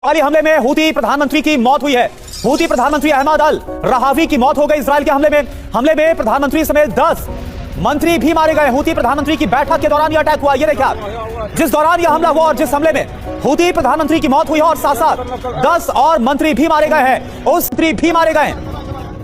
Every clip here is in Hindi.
वाली हमले में हूती प्रधानमंत्री की मौत हुई है। हूती प्रधानमंत्री अहमद अल रहावी की मौत हो गई इजराइल के हमले में प्रधानमंत्री समेत 10 मंत्री भी मारे गए। हूती प्रधानमंत्री की बैठक के दौरान यह अटैक हुआ। ये देखिए आप, जिस दौरान यह हमला हुआ और जिस हमले में हूती प्रधानमंत्री की मौत हुई है और साथ साथ 10 और मंत्री भी मारे गए हैं, उस मंत्री भी मारे गए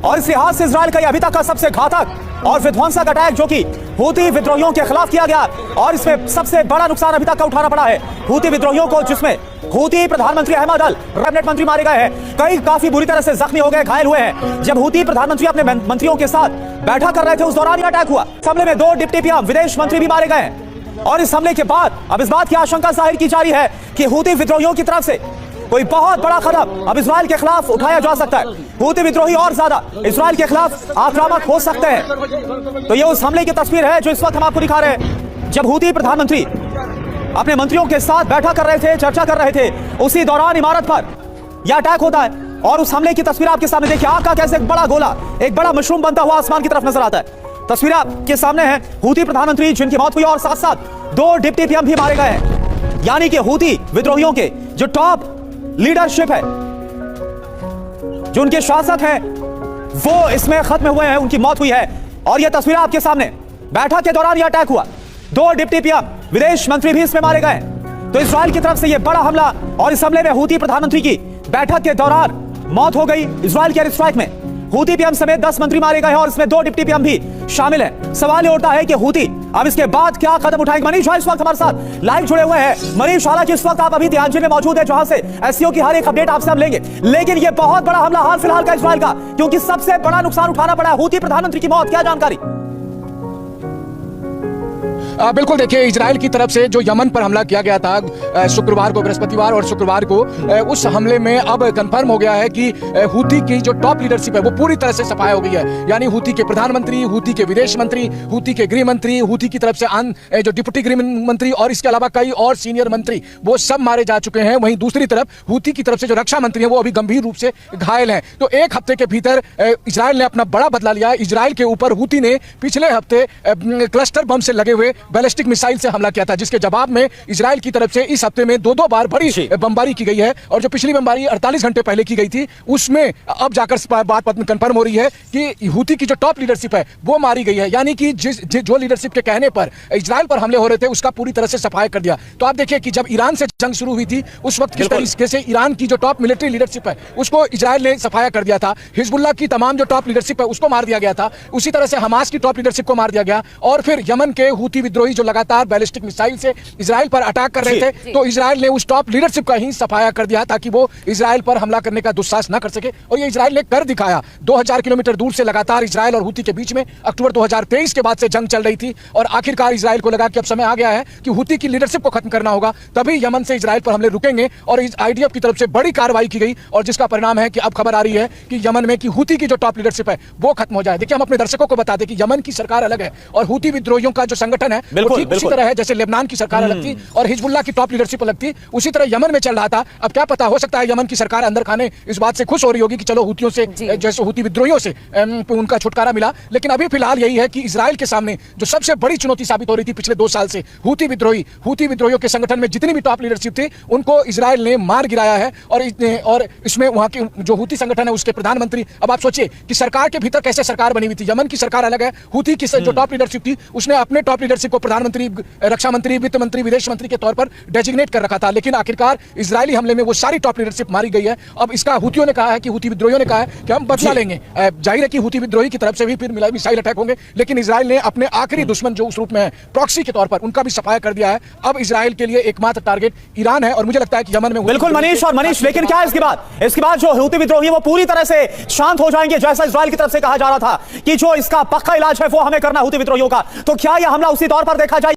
और इस लिहाज से इजराइल का अभी तक का सबसे घातक और विध्वंसक अटैक जो कि हूती विद्रोहियों के खिलाफ किया गया और इसमें सबसे बड़ा नुकसान अभी तक का उठाना पड़ा है हूती विद्रोहियों को, जिसमें हूती प्रधानमंत्री अहमद अल कैबिनेट मंत्री मारे गए हैं, कई काफी बुरी तरह से जख्मी हो गए, घायल हुए हैं। जब हूती प्रधानमंत्री अपने मंत्रियों के साथ बैठक कर रहे थे उस दौरान यह अटैक हुआ। इस हमले में 2 डिप्टी पीएम विदेश मंत्री भी मारे गए हैं और इस हमले के बाद अब इस बात की आशंका जाहिर की जा रही है कि हूती विद्रोहियों की तरफ से कोई बहुत बड़ा कदम अब इजराइल के खिलाफ उठाया जा सकता है। हूती विद्रोही और ज्यादा इजराइल के खिलाफ आक्रामक हो सकते हैं। तो ये उस हमले की तस्वीर है जो इस वक्त हम आपको दिखा रहे हैं। जब हूती प्रधानमंत्री अपने मंत्रियों के साथ बैठक कर रहे थे, चर्चा कर रहे थे, उसी दौरान इमारत पर यह अटैक होता है और उस हमले की तस्वीर आपके सामने देखिए। आग का कैसे एक बड़ा गोला, एक बड़ा मशरूम बनता हुआ आसमान की तरफ नजर आता है। तस्वीर आपके सामने है हूती प्रधानमंत्री जिनकी मौत हुई और साथ साथ 2 डिप्टी पीएम भी मारे गए हैं। यानी कि हूती विद्रोहियों के जो टॉप लीडरशिप है, जो उनके शासक हैं, वो इसमें खत्म हुए हैं, उनकी मौत हुई है। और यह तस्वीर आपके सामने, बैठक के दौरान यह अटैक हुआ, 2 डिप्टी पीएम विदेश मंत्री भी इसमें मारे गए। तो इजराइल की तरफ से यह बड़ा हमला और इस हमले में हूती प्रधानमंत्री की बैठक के दौरान मौत हो गई। इजराइल के एयर स्ट्राइक में हूती पीएम समेत 10 मंत्री मारे गए हैं और इसमें 2 डिप्टी पीएम भी शामिल हैं। सवाल ये उठता है कि हूती अब इसके बाद क्या कदम उठाएंगे। मनीष इस वक्त हमारे साथ लाइव जुड़े हुए हैं। मनीष, हालांकि इस वक्त आप अभी ध्यानचंद में मौजूद है जहां से एससीओ की हर एक अपडेट आपसे हम लेंगे, लेकिन यह बहुत बड़ा हमला हाल फिलहाल का इजराइल का, क्योंकि सबसे बड़ा नुकसान उठाना पड़ा है हूती प्रधानमंत्री की मौत। क्या जानकारी? बिल्कुल, देखिए, इजराइल की तरफ से जो यमन पर हमला किया गया था शुक्रवार को, बृहस्पतिवार और शुक्रवार को, उस हमले में अब कंफर्म हो गया है कि हूती की जो टॉप लीडरशिप है वो पूरी तरह से सफाया हो गई है। यानी हूती के प्रधानमंत्री, हूती के विदेश मंत्री, हूती के गृह मंत्री, हूती की तरफ से जो डिप्टी गृह मंत्री और इसके अलावा कई और सीनियर मंत्री, वो सब मारे जा चुके हैं। वहीं दूसरी तरफ हूती की तरफ से जो रक्षा मंत्री है वो अभी गंभीर रूप से घायल हैं। तो एक हफ्ते के भीतर इजराइल ने अपना बड़ा बदला लिया। इजराइल के ऊपर हूती ने पिछले हफ्ते क्लस्टर बम से लगे हुए बैलिस्टिक मिसाइल से हमला किया था, जिसके जवाब में इजराइल की तरफ से इस हफ्ते में 2 बार बड़ी बमबारी की गई है। और जो पिछली बमबारी 48 घंटे पहले की गई थी, उसमें अब जाकर बात कंफर्म हो रही है कि हूती की जो टॉप लीडरशिप है वो मारी गई है। यानी कि जो लीडरशिप के कहने पर इजराइल पर हमले हो रहे थे उसका पूरी तरह से सफाया कर दिया। तो आप देखिए कि जब ईरान से जंग शुरू हुई थी उस वक्त किस तरीके से ईरान की जो टॉप मिलिट्री लीडरशिप है उसको इजराइल ने सफाया कर दिया था। हिजबुल्लाह की तमाम जो टॉप लीडरशिप है उसको मार दिया गया था। उसी तरह से हमास की टॉप लीडरशिप को मार दिया गया। और फिर यमन के हूती विद्रोही जो लगातार बैलिस्टिक मिसाइल से इजराइल पर अटैक कर रहे थे, तो इजराइल ने उस टॉप लीडरशिप का ही सफाया कर दिया ताकि वो इजराइल पर हमला करने का दुस्साहस न कर सके। और ये इजराइल ने कर दिखाया। 2000 किलोमीटर दूर से लगातार इजराइल और हूती के बीच में अक्टूबर 2023 के बाद से जंग चल रही थी और आखिरकार इजराइल को लगा कि अब समय आ गया है कि हूती की लीडरशिप को खत्म करना होगा, तभी यमन से इजराइल पर हमले रुकेंगे। और आईडीएफ की तरफ से बड़ी कार्रवाई की गई और जिसका परिणाम है कि अब खबर आ रही है कि यमन में कि हूती की जो टॉप लीडरशिप है वो खत्म हो जाए। देखिए, हम अपने दर्शकों को बता दें कि यमन की सरकार अलग है और हूती विद्रोहियों का जो संगठन है वो ठीक उसी तरह है जैसे लेबनान की सरकार अलग थी और हिजबुल्लाह की टॉप लीडरशिप अलग थी, उसी तरह यमन में चल रहा था। अब क्या पता, हो सकता है यमन की सरकार अंदर खाने इस बात से खुश हो रही होगी कि चलो हूतियों से, जैसे हूती विद्रोहियों से उनका छुटकारा मिला। लेकिन अभी फिलहाल यही है कि इजराइल के सामने जो सबसे बड़ी चुनौती साबित हो रही थी पिछले 2 साल से, हूती विद्रोहियों के संगठन में जितनी भी टॉप लीडरशिप थी उनको इजराइल ने मार गिराया है। और इसमें वहां के जो हूती संगठन है उसके प्रधानमंत्री, अब आप सोचिए कि सरकार के भीतर कैसे सरकार बनी हुई थी। यमन की सरकार अलग है, हूती की जो टॉप लीडरशिप थी उसने अपने टॉप लीडरशिप को प्रधानमंत्री, रक्षा मंत्री, वित्त मंत्री, विदेश मंत्री के तौर पर डेजिग्नेट कर रखा था। लेकिन आखिरकार इजरायली हमले में वो सारी टॉप लीडरशिप मारी गई है। अब इसका हूतियों ने कहा है कि हूती विद्रोहियों ने कहा है कि हम बदला लेंगे। जाहिर है कि हूती विद्रोही की तरफ से भी फिर मिसाइल अटैक होंगे, लेकिन इजराइल ने अपने आखिरी दुश्मन जो उस रूप में है प्रॉक्सी के तौर पर, उनका भी सफाया कर दिया है। अब इजराइल के लिए एकमात्र टारगेट ईरान है और मुझे लगता है कि यमन में बिल्कुल मनीष, लेकिन क्या इसके बाद जो हूती विद्रोही वो पूरी तरह से शांत हो जाएंगे जैसा इजराइल की तरफ से कहा जा रहा था कि जो इसका पक्का इलाज है वो हमें करना हूती विद्रोहियों का, तो क्या यह हमला उसी तौर पर देखा जाए?